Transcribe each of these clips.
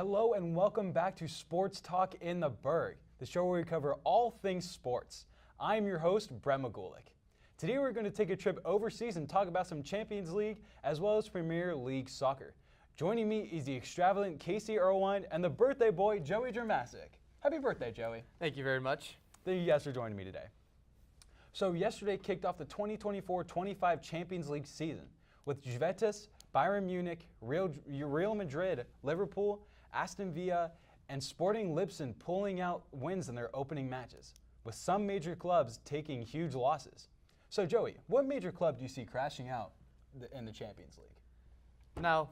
Hello and welcome back to Sports Talk in the Burgh, the show where we cover all things sports. I'm your host, Brett Magulik. Today we're going to take a trip overseas and talk about some Champions League as well as Premier League soccer. Joining me is the extravagant Casey Irwine and the birthday boy, Joey Dramasic. Happy birthday, Joey. Thank you very much. Thank you guys for joining me today. So yesterday kicked off the 2024-25 Champions League season with Juventus, Bayern Munich, Real Madrid, Liverpool, Aston Villa, and Sporting Lisbon pulling out wins in their opening matches, with some major clubs taking huge losses. So Joey, what major club do you see crashing out in the Champions League? Now,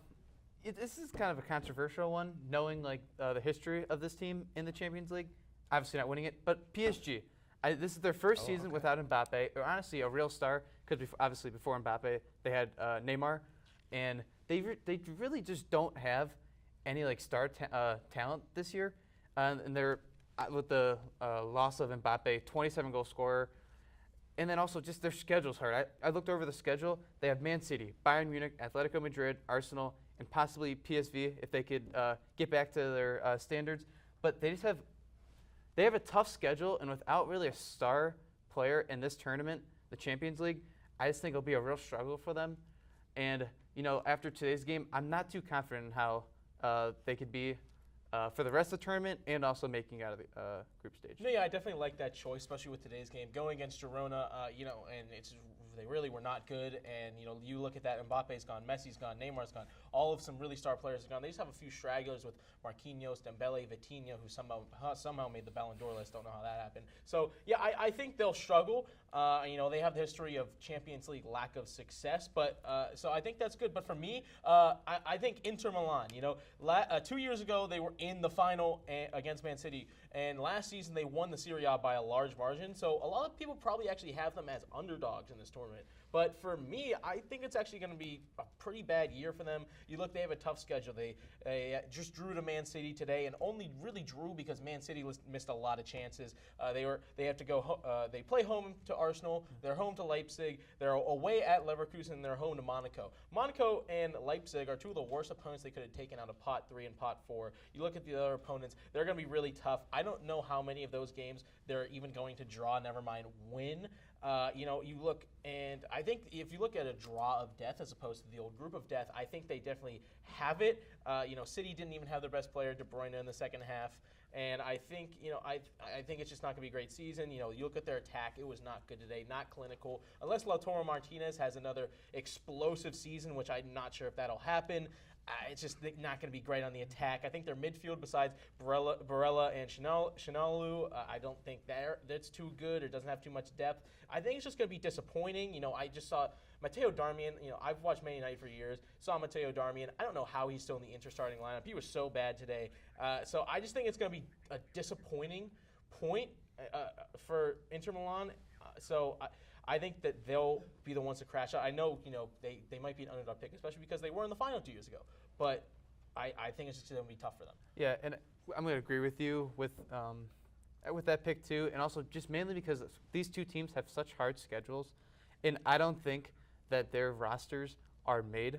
this is kind of a controversial one, knowing the history of this team in the Champions League. Obviously not winning it, but PSG. This is their first season without Mbappe, or honestly a real star, because obviously before Mbappe they had Neymar, and they really just don't have any star talent this year, and they're with the loss of Mbappe, 27-goal scorer, and then also just their schedule's hard. I looked over the schedule. They have Man City, Bayern Munich, Atletico Madrid, Arsenal, and possibly PSV if they could get back to their standards. But they have a tough schedule, and without really a star player in this tournament, the Champions League, I just think it'll be a real struggle for them. And after today's game, I'm not too confident in how they could be for the rest of the tournament and also making out of the group stage. No, yeah, I definitely like that choice, especially with today's game. Going against Girona, and they really were not good. And, you look at that, Mbappe's gone, Messi's gone, Neymar's gone. All of some really star players are gone. They just have a few stragglers with Marquinhos, Dembele, Vitinha, who somehow made the Ballon d'Or list. Don't know how that happened. So, yeah, I think they'll struggle. They have the history of Champions League lack of success. But so I think that's good. But for me, I think Inter Milan, 2 years ago they were in the final against Man City. And last season they won the Serie A by a large margin. So a lot of people probably actually have them as underdogs in this tournament. But for me, I think it's actually going to be a pretty bad year for them. You look, they have a tough schedule. They just drew to Man City today, and only really drew because Man City missed a lot of chances. They have to go. They play home to Arsenal. They're home to Leipzig. They're away at Leverkusen. And they're home to Monaco. Monaco and Leipzig are two of the worst opponents they could have taken out of pot 3 and pot 4. You look at the other opponents; they're going to be really tough. I don't know how many of those games they're even going to draw. Never mind win. You look, and I think if you look at a draw of death as opposed to the old group of death, I think they definitely have it. City didn't even have their best player, De Bruyne, in the second half, and I think, I think it's just not going to be a great season. You look at their attack; it was not good today, not clinical. Unless Lautaro Martinez has another explosive season, which I'm not sure if that'll happen. It's just not going to be great on the attack. I think their midfield, besides Barella and Shinalu, I don't think that's too good or doesn't have too much depth. I think it's just going to be disappointing. I just saw Matteo Darmian. I've watched Man United for years. Saw Matteo Darmian. I don't know how he's still in the Inter starting lineup. He was so bad today. So I just think it's going to be a disappointing point for Inter Milan. I think that they'll be the ones to crash out. I know, they might be an underdog pick, especially because they were in the final 2 years ago. But I think it's just going to be tough for them. Yeah, and I'm going to agree with you with that pick too, and also just mainly because these two teams have such hard schedules, and I don't think that their rosters are made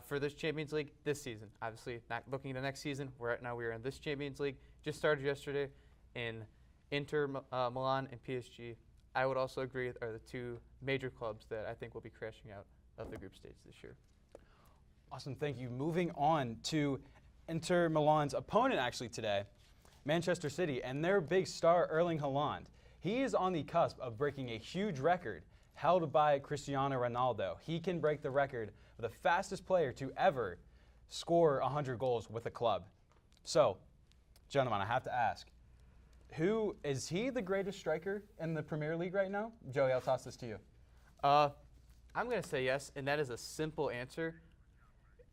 for this Champions League this season. Obviously, not looking at the next season. We are in this Champions League. Just started yesterday in Inter Milan and PSG. I would also agree are the two major clubs that I think will be crashing out of the group stage this year. Awesome, thank you. Moving on to Inter Milan's opponent actually today, Manchester City, and their big star, Erling Haaland. He is on the cusp of breaking a huge record held by Cristiano Ronaldo. He can break the record of the fastest player to ever score 100 goals with a club. So, gentlemen, I have to ask, is he the greatest striker in the Premier League right now? Joey, I'll toss this to you. I'm going to say yes, and that is a simple answer.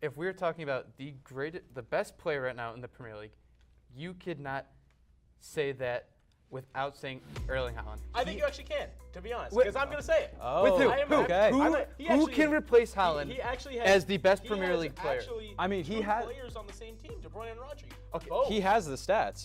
If we're talking about the best player right now in the Premier League, you could not say that without saying Erling Haaland. I think you actually can, to be honest, because I'm going to say it. Oh, with who? Okay. Who can replace Haaland he actually has, as the best Premier League player? I mean, he has players on the same team, De Bruyne and Rodri. Okay, he has the stats.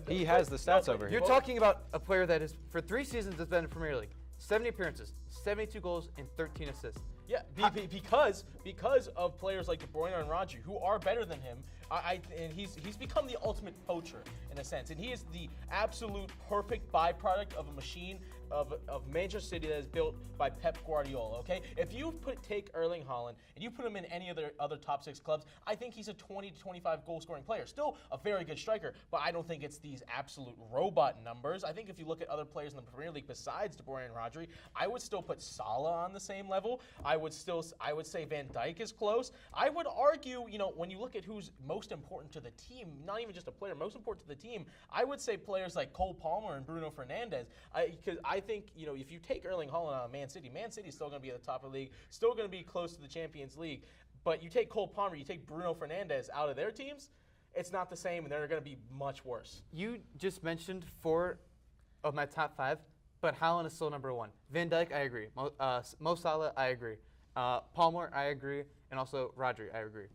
He has the stats over here. You're talking about a player that is, for 3 seasons, has been in the Premier League. 70 appearances, 72 goals, and 13 assists. Yeah, because of players like De Bruyne and Rodri, who are better than him, And he's become the ultimate poacher in a sense, and he is the absolute perfect byproduct of a machine of Manchester City that is built by Pep Guardiola. Okay, if you take Erling Haaland and you put him in any other top 6 clubs, I think he's a 20 to 25 goal scoring player. Still a very good striker, but I don't think it's these absolute robot numbers. I think if you look at other players in the Premier League besides De Bruyne and Rodri, I would still put Salah on the same level. I would say Van Dijk is close. I would argue, when you look at who's most important to the team, not even just a player, most important to the team, I would say players like Cole Palmer and Bruno Fernandes. Because I think, if you take Erling Haaland out of Man City is still going to be at the top of the league, still going to be close to the Champions League. But you take Cole Palmer, you take Bruno Fernandes out of their teams, it's not the same, and they're going to be much worse. You just mentioned 4 of my top 5, but Haaland is still number 1. Van Dijk, I agree. Mo Salah, I agree. Palmer, I agree, and also Rodri, I agree.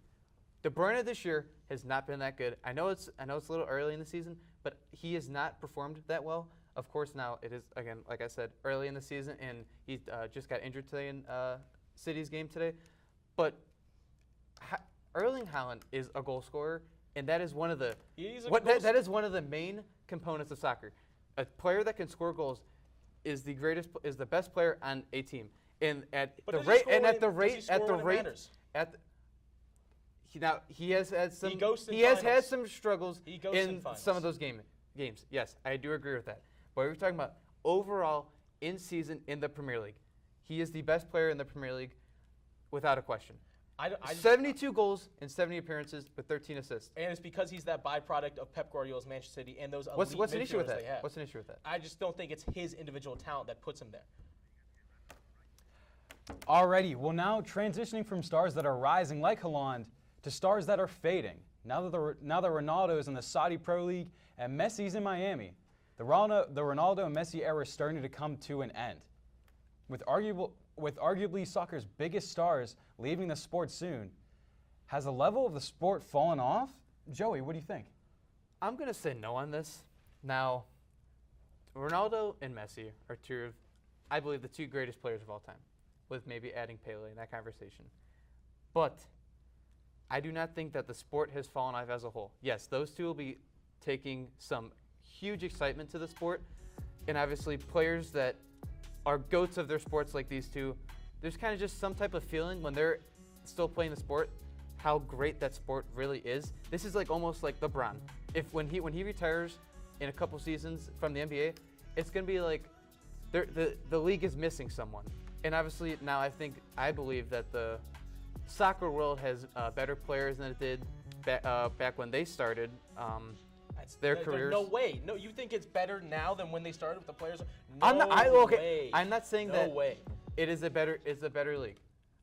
De Bruyne this year has not been that good. I know it's a little early in the season, but he has not performed that well. Of course, now it is, again, like I said, early in the season, and he just got injured today in City's game today. But Erling Haaland is a goal scorer, and that is one of the that is one of the main components of soccer. A player that can score goals is the best player on a team. And he has had some struggles in some of those games. Yes, I do agree with that. But we're talking about overall in season in the Premier League. He is the best player in the Premier League without a question. 72 goals in 70 appearances with 13 assists. And it's because he's that byproduct of Pep Guardiola's Manchester City and those elite What's an issue with that? They have. What's an issue with that? I just don't think it's his individual talent that puts him there. Alrighty, well now transitioning from stars that are rising like Haaland to stars that are fading. Now that Ronaldo is in the Saudi Pro League and Messi's in Miami, the Ronaldo and Messi era is starting to come to an end. With arguably soccer's biggest stars leaving the sport soon, has the level of the sport fallen off? Joey, what do you think? I'm going to say no on this. Now, Ronaldo and Messi are I believe, the 2 greatest players of all time, with maybe adding Pele in that conversation. But I do not think that the sport has fallen off as a whole. Yes, those 2 will be taking some huge excitement to the sport, and obviously players that are goats of their sports like these 2, there's kind of just some type of feeling when they're still playing the sport, how great that sport really is. This is almost like LeBron. When he retires in a couple seasons from the NBA, it's going to be like the league is missing someone. And obviously now I believe that the soccer world has better players than it did back when they started their careers. No way. No, you think it's better now than when they started with the players? Way. I'm not saying no that way. It is a better league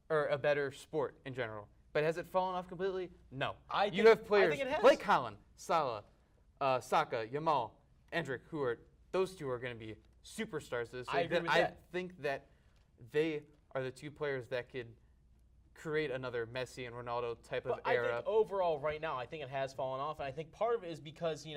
or a better sport in general. But has it fallen off completely? No. You have players like Haaland, Salah, Saka, Yamal, Endrick, those 2 are going to be superstars this I agree with that. I think that they are the 2 players that could create another Messi and Ronaldo type of era. I think overall right now, I think it has fallen off. And I think part of it is because,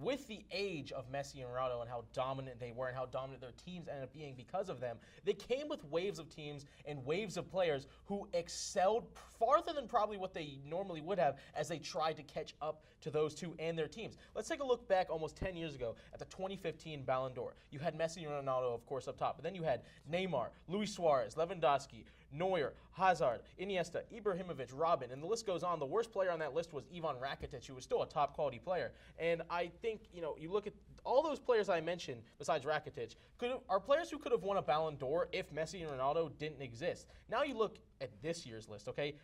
with the age of Messi and Ronaldo and how dominant they were and how dominant their teams ended up being because of them, they came with waves of teams and waves of players who excelled farther than probably what they normally would have as they tried to catch up to those 2 and their teams. Let's take a look back almost 10 years ago at the 2015 Ballon d'Or. You had Messi and Ronaldo, of course, up top. But then you had Neymar, Luis Suarez, Lewandowski, Neuer, Hazard, Iniesta, Ibrahimovic, Robin, and the list goes on. The worst player on that list was Ivan Rakitic, who was still a top-quality player. And I think, you look at all those players I mentioned, besides Rakitic, are players who could have won a Ballon d'Or if Messi and Ronaldo didn't exist. Now you look at this year's list, okay?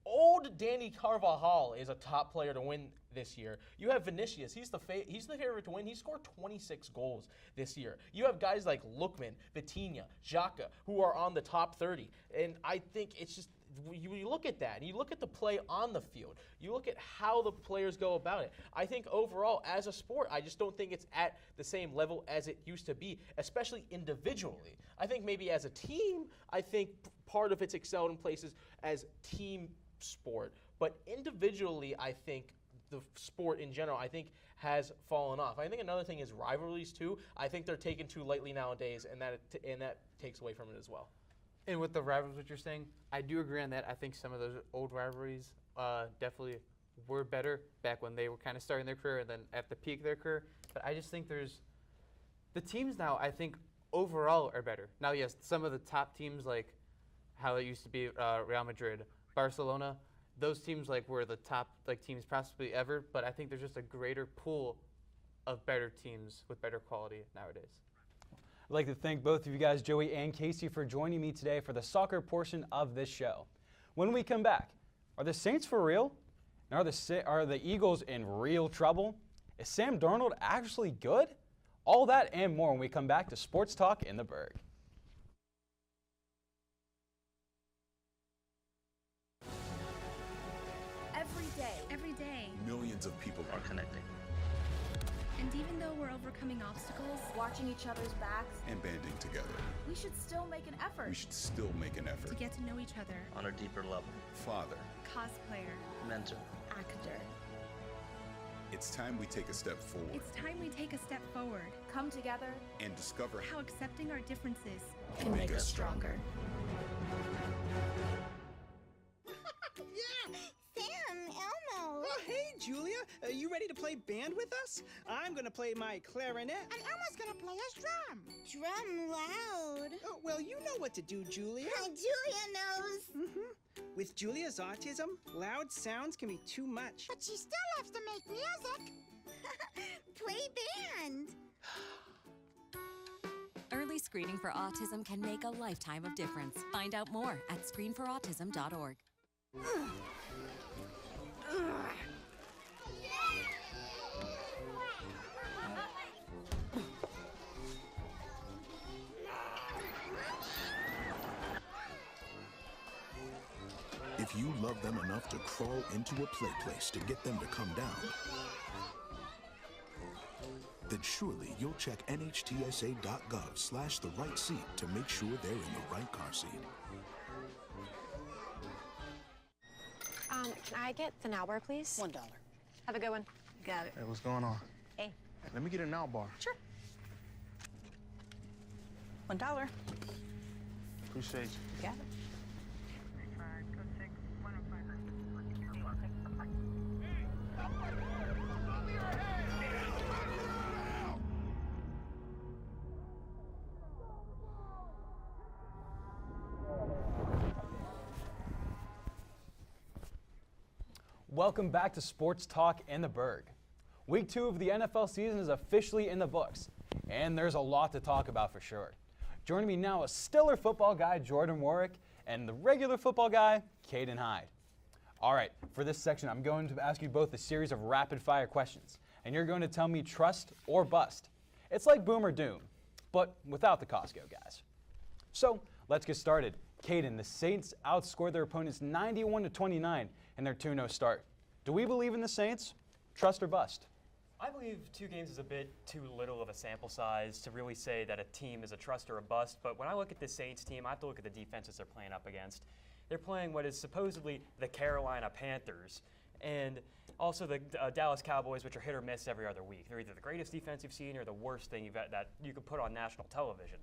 Old Danny Carvajal is a top player to win this year. You have Vinicius. He's the favorite to win. He scored 26 goals this year. You have guys like Lookman, Vitinha, Xhaka, who are on the top 30. And I think it's just, you look at that, and you look at the play on the field. You look at how the players go about it. I think overall, as a sport, I just don't think it's at the same level as it used to be, especially individually. I think maybe as a team, I think part of it's excelled in places as team sport. But individually, I think the sport in general, I think, has fallen off. I think another thing is rivalries, too. I think they're taken too lightly nowadays, and that takes away from it as well. And with the rivalries, what you're saying, I do agree on that. I think some of those old rivalries definitely were better back when they were kind of starting their career and then at the peak of their career. But I just think the teams now, I think, overall are better. Now, yes, some of the top teams, like how it used to be Real Madrid, Barcelona, those teams were the top teams possibly ever. But I think there's just a greater pool of better teams with better quality nowadays. I'd like to thank both of you guys, Joey and Casey, for joining me today for the soccer portion of this show. When we come back, are the Saints for real? And are the Eagles in real trouble? Is Sam Darnold actually good? All that and more when we come back to Sports Talk in the Burgh. Every day, millions of people are connecting. and even though we're overcoming obstacles, watching each other's backs, And banding together. we should still make an effort. We should still make an to effort. get to know each other, on a deeper level. Father, cosplayer, Mentor. Actor. it's time we take a step forward it's time we take a step forward. Come together. and discover How accepting our differences can make us stronger. Yeah, Sam, Elmo. Oh, hey, Julia. Are you ready to play band with us? I'm going to play my clarinet. And Elmo's gonna play his drum. Drum loud. Oh, well, you know what to do, Julia. Julia knows. With Julia's autism, loud sounds can be too much. But she still loves to make music. Play band. Early screening for autism can make a lifetime of difference. Find out more at screenforautism.org. If you love them enough to crawl into a play place to get them to come down, then surely you'll check nhtsa.gov/the-right seat to make sure they're in the right car seat. Can I get the now bar, please? $1. Have a good one. Got it. Hey, what's going on? Hey. Let me get a now bar. Sure. $1. Appreciate you. Got it. Welcome back to Sports Talk in the Burgh. Week 2 of the NFL season is officially in the books, and there's a lot to talk about for sure. Joining me now is stellar football guy Jordan Warwick and the regular football guy Caden Hyde. All right, for this section, I'm going to ask you both a series of rapid-fire questions, and you're going to tell me trust or bust. It's like boom or doom, but without the Costco guys. So let's get started. Caden, the Saints outscored their opponents 91-29 in their 2-0 start. Do we believe in the Saints? Trust or bust? I believe 2 games is a bit too little of a sample size to really say that a team is a trust or a bust. But when I look at the Saints team, I have to look at the defenses they're playing up against. They're playing what is supposedly the Carolina Panthers and also the Dallas Cowboys, which are hit or miss every other week. They're either the greatest defense you've seen or the worst thing that you could put on national television.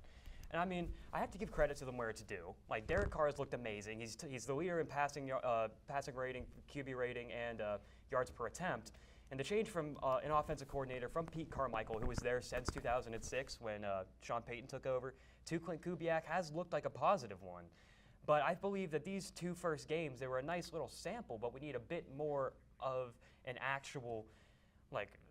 And I mean, I have to give credit to them where it's due. Like Derek Carr's looked amazing. He's the leader in passing rating, QB rating, and yards per attempt. And the change from an offensive coordinator from Pete Carmichael, who was there since 2006 when Sean Payton took over, to Clint Kubiak has looked like a positive one. But I believe that these 2 first games, they were a nice little sample, but we need a bit more of an actual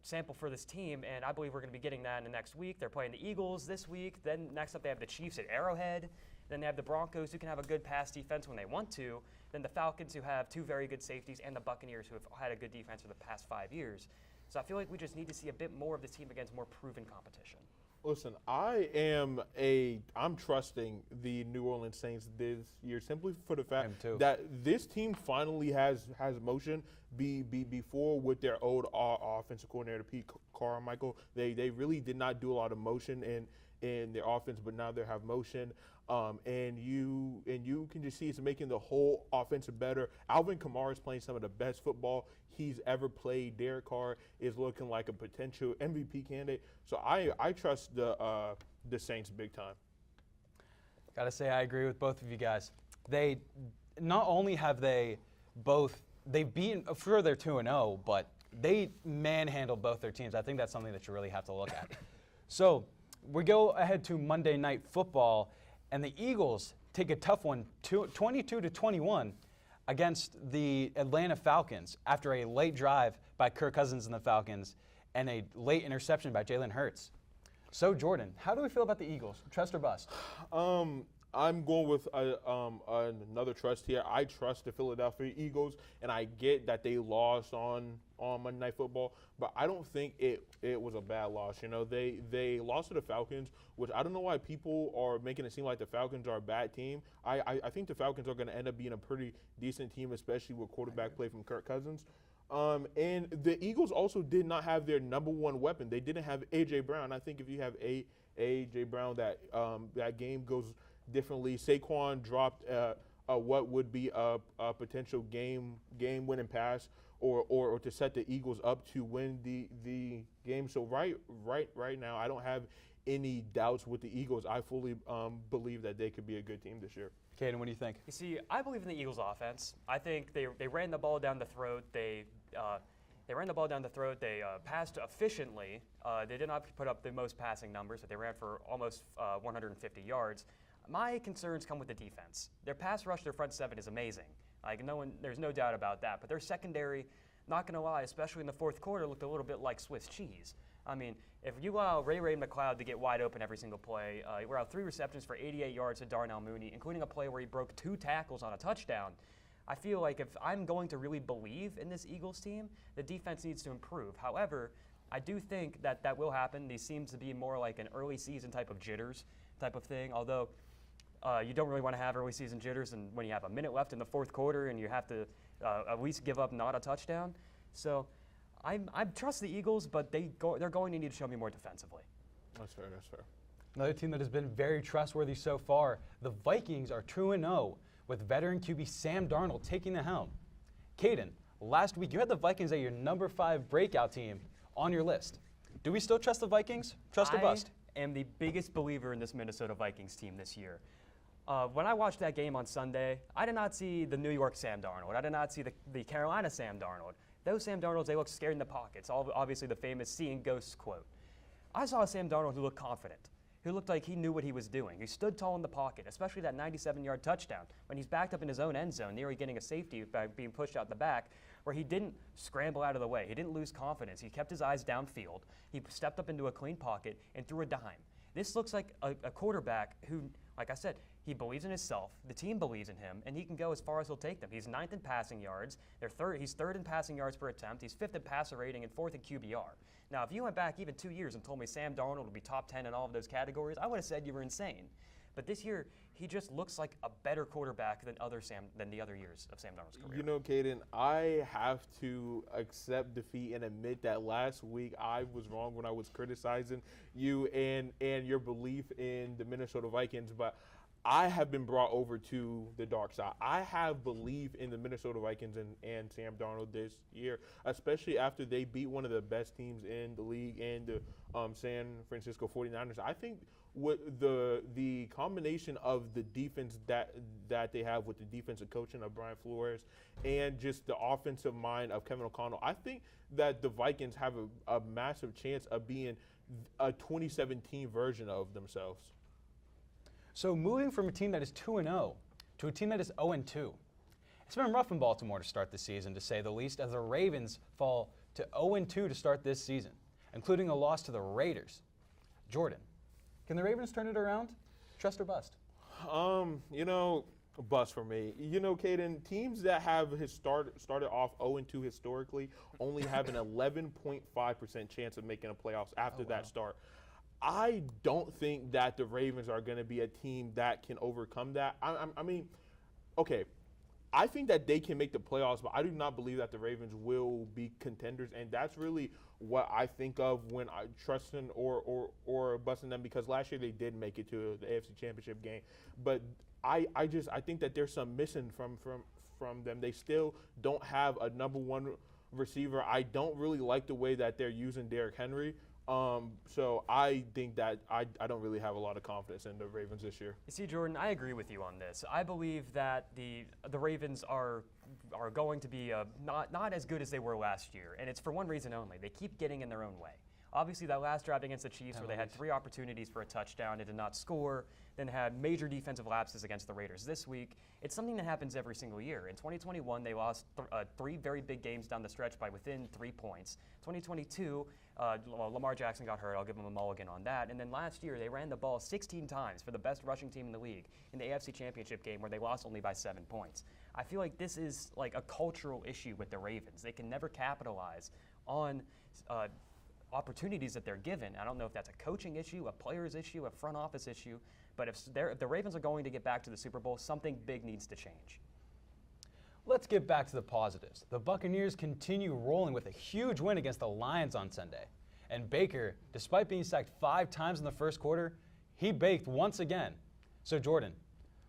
sample for this team, and I believe we're going to be getting that in the next week. They're playing the Eagles this week. Then next up they have the Chiefs at Arrowhead. Then they have the Broncos, who can have a good pass defense when they want to. Then the Falcons, who have 2 very good safeties, and the Buccaneers, who have had a good defense for the past 5 years. So I feel like we just need to see a bit more of this team against more proven competition. Listen, I'm trusting the New Orleans Saints this year simply for the fact that this team finally has motion. Before with their old offensive coordinator Pete Carmichael, they really did not do a lot of motion in their offense, but now they have motion. And you can just see it's making the whole offense better. Alvin Kamara is playing some of the best football he's ever played. Derek Carr is looking like a potential MVP candidate. So I trust the Saints big time. Gotta say, I agree with both of you guys. They not only have they both they've beaten, sure they're 2-0, but they manhandled both their teams. I think that's something that you really have to look at. So we go ahead to Monday Night Football, and the Eagles take a tough one, 22-21, against the Atlanta Falcons after a late drive by Kirk Cousins and the Falcons and a late interception by Jalen Hurts. So, Jordan, how do we feel about the Eagles? Trust or bust? I'm going with another trust here. I trust the Philadelphia Eagles, and I get that they lost on Monday Night Football, but I don't think it was a bad loss. You know, they lost to the Falcons, which I don't know why people are making it seem like the Falcons are a bad team. I think the Falcons are going to end up being a pretty decent team, especially with quarterback play from Kirk Cousins. And the Eagles also did not have their number one weapon. They didn't have A.J. Brown. I think if you have A.J. Brown, that game goes differently. Saquon dropped what would be a potential game-winning pass or to set the Eagles up to win the game. So right now, I don't have any doubts with the Eagles. I fully believe that they could be a good team this year. Caden, what do you think? You see, I believe in the Eagles' offense. I think they ran the ball down the throat. They ran the ball down the throat. They passed efficiently. They did not put up the most passing numbers, but they ran for almost 150 yards. My concerns come with the defense. Their pass rush, their front seven is amazing. Like there's no doubt about that. But their secondary, not going to lie, especially in the fourth quarter, looked a little bit like Swiss cheese. I mean, if you allow Ray McLeod to get wide open every single play, he allowed 3 receptions for 88 yards to Darnell Mooney, including a play where he broke 2 tackles on a touchdown. I feel like if I'm going to really believe in this Eagles team, the defense needs to improve. However, I do think that will happen. These seems to be more like an early season type of jitters type of thing, although you don't really want to have early season jitters and when you have a minute left in the fourth quarter and you have to at least give up not a touchdown. So I trust the Eagles, but they're going to need to show me more defensively. That's fair. Another team that has been very trustworthy so far, the Vikings are 2-0 with veteran QB Sam Darnold taking the helm. Caden, last week you had the Vikings as your number 5 breakout team on your list. Do we still trust the Vikings? Trust or bust? I am the biggest believer in this Minnesota Vikings team this year. When I watched that game on Sunday, I did not see the New York Sam Darnold. I did not see the Carolina Sam Darnold. Those Sam Darnolds, they look scared in the pockets. Obviously the famous seeing ghosts quote. I saw a Sam Darnold who looked confident, who looked like he knew what he was doing. He stood tall in the pocket, especially that 97-yard touchdown when he's backed up in his own end zone, nearly getting a safety by being pushed out the back, where he didn't scramble out of the way. He didn't lose confidence. He kept his eyes downfield. He stepped up into a clean pocket and threw a dime. This looks like a quarterback who, like I said, he believes in himself. The team believes in him, and he can go as far as he'll take them. He's 9th in passing yards. He's 3rd in passing yards per attempt. He's 5th in passer rating and 4th in QBR. Now, if you went back even 2 years and told me Sam Darnold would be top 10 in all of those categories, I would have said you were insane. But this year, he just looks like a better quarterback than the other years of Sam Darnold's career. You know, Caden, I have to accept defeat and admit that last week I was wrong when I was criticizing you and your belief in the Minnesota Vikings, but I have been brought over to the dark side. I have belief in the Minnesota Vikings and Sam Darnold this year, especially after they beat one of the best teams in the league and the San Francisco 49ers. I think with the combination of the defense that they have with the defensive coaching of Brian Flores and just the offensive mind of Kevin O'Connell, I think that the Vikings have a massive chance of being a 2017 version of themselves. So moving from a team that is 2-0 to a team that is 0-2. It's been rough in Baltimore to start the season, to say the least, as the Ravens fall to 0-2 to start this season, including a loss to the Raiders. Jordan, can the Ravens turn it around? Trust or bust? Bust for me. Caden, teams that have started off 0-2 historically only have an 11.5% chance of making a playoffs after that start. I don't think that the Ravens are going to be a team that can overcome that. I mean, okay, I think that they can make the playoffs, but I do not believe that the Ravens will be contenders, and that's really what I think of when I trust them or busting them, because last year they did make it to the AFC Championship game. But I think that there's some missing from them. They still don't have a number one receiver. I don't really like the way that they're using Derrick Henry. So I think that I don't really have a lot of confidence in the Ravens this year. You see, Jordan, I agree with you on this. I believe that the Ravens are going to be not as good as they were last year, and it's for one reason only. They keep getting in their own way. Obviously, that last drive against the Chiefs where they had 3 opportunities for a touchdown and did not score, then had major defensive lapses against the Raiders this week. It's something that happens every single year. In 2021, they lost 3 very big games down the stretch by within 3 points. 2022, Lamar Jackson got hurt. I'll give him a mulligan on that. And then last year, they ran the ball 16 times for the best rushing team in the league in the AFC Championship game where they lost only by 7 points. I feel like this is like a cultural issue with the Ravens. They can never capitalize on opportunities that they're given. I don't know if that's a coaching issue, a player's issue, a front office issue, but if the Ravens are going to get back to the Super Bowl, something big needs to change. Let's get back to the positives. The Buccaneers continue rolling with a huge win against the Lions on Sunday. And Baker, despite being sacked 5 times in the first quarter, he baked once again. So Jordan,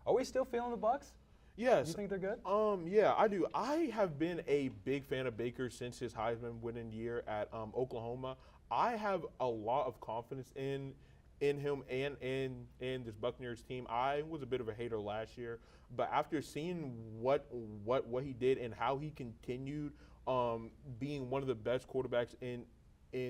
are we still feeling the Bucs? Yes. You think they're good? Yeah, I do. I have been a big fan of Baker since his Heisman winning year at Oklahoma. I have a lot of confidence in him and in this Buccaneers team. I was a bit of a hater last year, but after seeing what he did and how he continued being one of the best quarterbacks in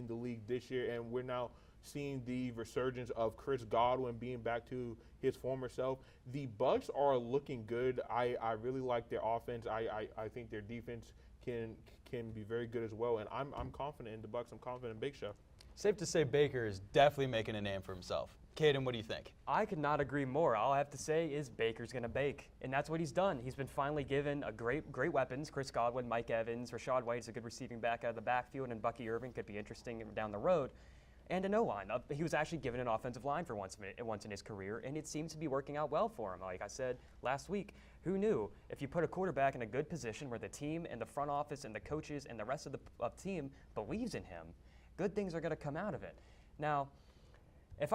the league this year, and we're now seeing the resurgence of Chris Godwin being back to his former self. The Bucs are looking good. I really like their offense. I think their defense can be very good as well, and I'm confident in the Bucs. I'm confident in Big Show. Safe to say Baker is definitely making a name for himself. Caden, what do you think? I could not agree more. All I have to say is Baker's going to bake, and that's what he's done. He's been finally given a great weapons. Chris Godwin, Mike Evans, Rashad White is a good receiving back out of the backfield, and Bucky Irving could be interesting down the road. And an O-line. He was actually given an offensive line for once in his career, and it seems to be working out well for him. Like I said last week, who knew? If you put a quarterback in a good position where the team and the front office and the coaches and the rest of the team believes in him, good things are going to come out of it. Now, if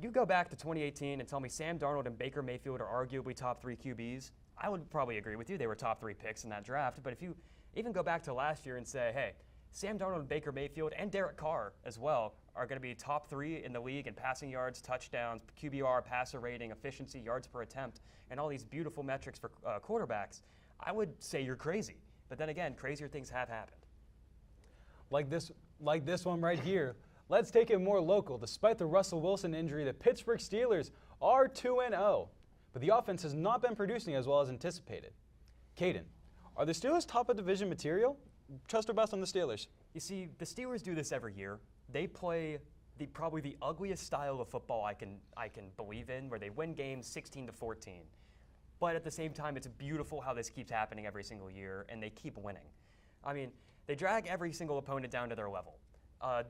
you go back to 2018 and tell me Sam Darnold and Baker Mayfield are arguably top 3 QBs, I would probably agree with you. They were top 3 picks in that draft. But if you even go back to last year and say, hey, Sam Darnold and Baker Mayfield and Derek Carr as well are going to be top 3 in the league in passing yards, touchdowns, QBR, passer rating, efficiency, yards per attempt, and all these beautiful metrics for quarterbacks, I would say you're crazy. But then again, crazier things have happened. Like this one right here. Let's take it more local. Despite the Russell Wilson injury, the Pittsburgh Steelers are 2-0, but the offense has not been producing as well as anticipated. Caden, are the Steelers top of division material? Trust or bust on the Steelers? You see, the Steelers do this every year. They play probably the ugliest style of football I can believe in, where they win games 16-14. But at the same time, it's beautiful how this keeps happening every single year, and they keep winning. I mean, they drag every single opponent down to their level.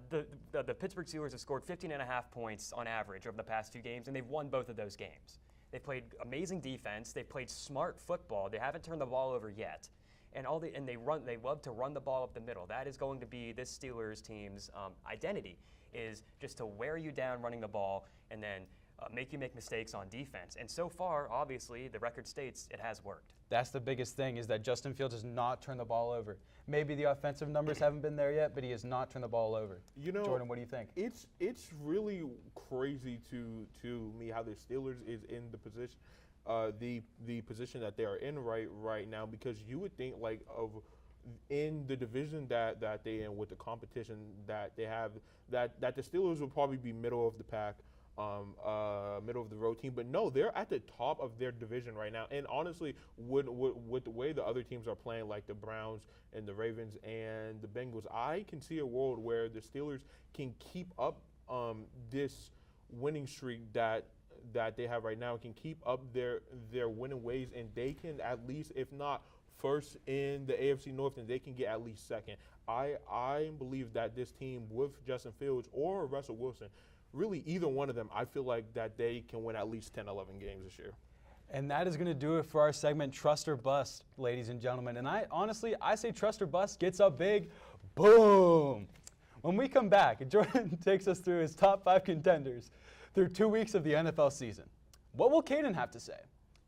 The Pittsburgh Steelers have scored 15.5 points on average over the past 2 games, and they've won both of those games. They've played amazing defense. They've played smart football. They haven't turned the ball over yet. And they love to run the ball up the middle. That is going to be this Steelers team's identity, is just to wear you down running the ball and then make you make mistakes on defense. And so far, obviously, the record states it has worked. That's the biggest thing, is that Justin Fields has not turned the ball over. Maybe the offensive numbers haven't been there yet, but he has not turned the ball over. You know, Jordan, what do you think? It's really crazy to me how the Steelers is in the position, the position that they are in right now, because you would think like in the division that they in, with the competition that they have, that the Steelers will probably be middle of the pack. Middle of the road team, but no, they're at the top of their division right now. And honestly, with the way the other teams are playing, like the Browns and the Ravens and the Bengals, I can see a world where the Steelers can keep up this winning streak that they have right now, can keep up their winning ways, and they can at least, if not first in the AFC North, and they can get at least second. I believe that this team with Justin Fields or Russell Wilson, really either one of them, I feel like that they can win at least 10, 11 games this year. And that is going to do it for our segment, Trust or Bust, ladies and gentlemen. And I say Trust or Bust gets up big, boom. When we come back, Jordan takes us through his top 5 contenders through 2 weeks of the NFL season. What will Caden have to say?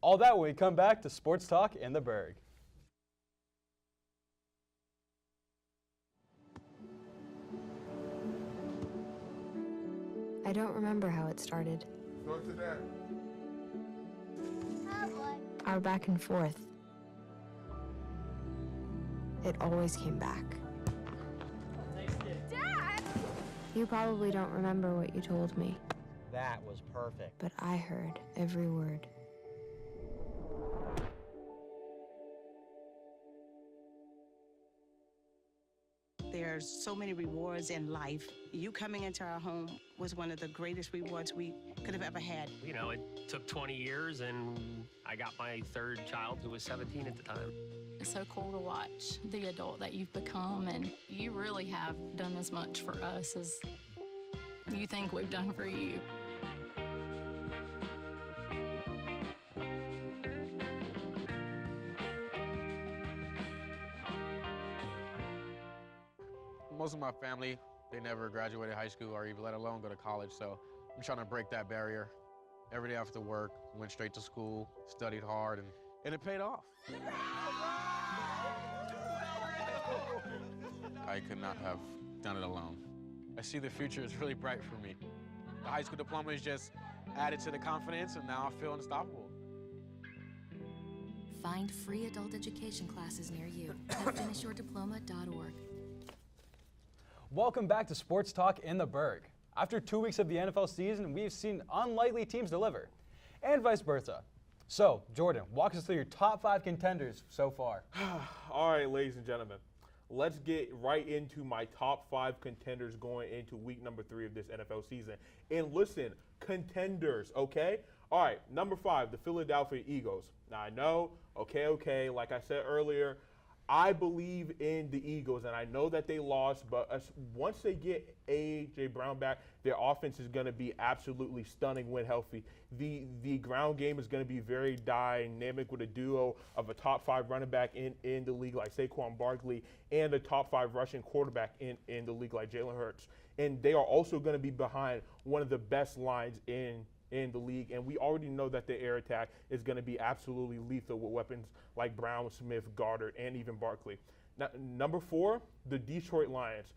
All that when we come back to Sports Talk in the Burgh. I don't remember how it started. Go to that. Our back and forth. It always came back. Dad! You probably don't remember what you told me, That was perfect. but I heard every word. There's so many rewards in life. You coming into our home was one of the greatest rewards we could have ever had. You know, it took 20 years, and I got my third child, who was 17 at the time. It's so cool to watch the adult that you've become, and you really have done as much for us as you think we've done for you. Most of my family, they never graduated high school or even let alone go to college, so I'm trying to break that barrier. Every day after work, went straight to school, studied hard, and it paid off. I could not have done it alone. I see the future is really bright for me. The high school diploma is just added to the confidence, and now I feel unstoppable. Find free adult education classes near you at finishyourdiploma.org. Welcome back to Sports Talk in the Burgh. After 2 weeks of the NFL season, we've seen unlikely teams deliver, and vice versa. So, Jordan, walk us through your top 5 contenders so far. All right, ladies and gentlemen, let's get right into my top 5 contenders going into week number 3 of this NFL season. And listen, contenders, okay? All right, number 5, the Philadelphia Eagles. Now, I know, okay, like I said earlier, I believe in the Eagles, and I know that they lost, but once they get A.J. Brown back, their offense is going to be absolutely stunning when healthy. The ground game is going to be very dynamic with a duo of a top 5 running back in the league like Saquon Barkley and a top 5 rushing quarterback in the league like Jalen Hurts. And they are also going to be behind one of the best lines in the league, and we already know that the air attack is going to be absolutely lethal with weapons like Brown, Smith, Goddard, and even Barkley. Now, number 4, the Detroit Lions.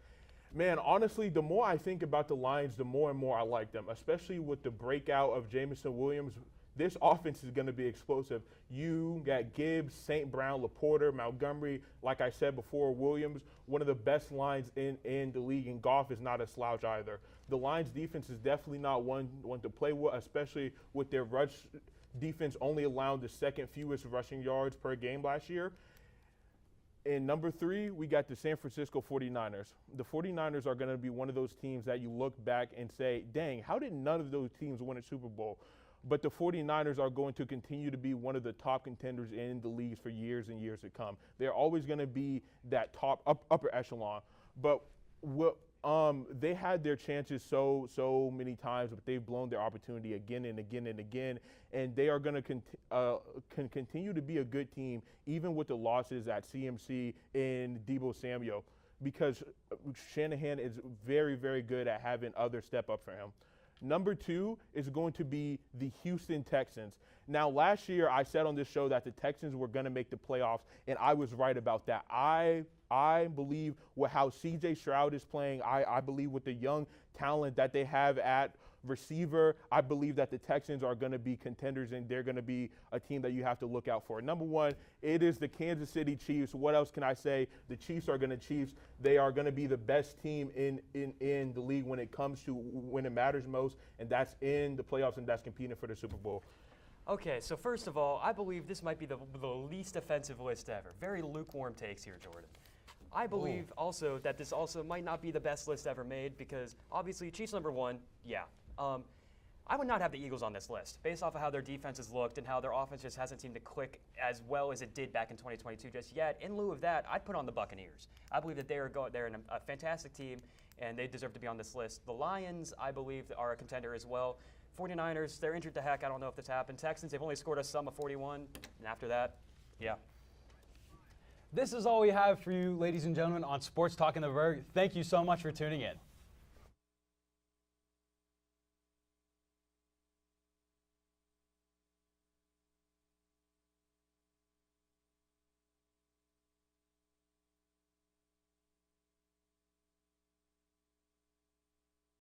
Man, honestly, the more I think about the Lions, the more and more I like them, especially with the breakout of Jameson Williams. This offense is going to be explosive. You got Gibbs, St. Brown, LaPorta, Montgomery, like I said before, Williams, one of the best lines in the league, and Goff is not a slouch either. The Lions defense is definitely not one to play with, especially with their rush defense only allowing the second fewest rushing yards per game last year. And number 3, we got the San Francisco 49ers. The 49ers are going to be one of those teams that you look back and say, dang, how did none of those teams win a Super Bowl? But the 49ers are going to continue to be one of the top contenders in the leagues for years and years to come. They're always going to be that top upper echelon. But they had their chances so many times, but they've blown their opportunity again and again and again. And they are going to continue to be a good team, even with the losses at CMC and Deebo Samuel, because Shanahan is very, very good at having others step up for him. Number 2 is going to be the Houston Texans. Now, last year I said on this show that the Texans were going to make the playoffs, and I was right about that. I believe with how C.J. Stroud is playing, I believe with the young talent that they have at receiver, I believe that the Texans are going to be contenders, and they're going to be a team that you have to look out for. Number 1, it is the Kansas City Chiefs. What else can I say? The Chiefs are going to Chiefs. They are going to be the best team in the league when it comes to when it matters most, and that's in the playoffs, and that's competing for the Super Bowl. Okay, so first of all, I believe this might be the least offensive list ever. Very lukewarm takes here, Jordan. I believe also that this also might not be the best list ever made because obviously Chiefs number 1, yeah. I would not have the Eagles on this list based off of how their defenses looked and how their offense just hasn't seemed to click as well as it did back in 2022 just yet. In lieu of that, I'd put on the Buccaneers. I believe that they're a fantastic team and they deserve to be on this list. The Lions, I believe, are a contender as well. 49ers, they're injured to heck. I don't know if this happened. Texans, they've only scored a sum of 41, and after that, yeah. This is all we have for you, ladies and gentlemen, on Sports Talk in the Burgh. Thank you so much for tuning in.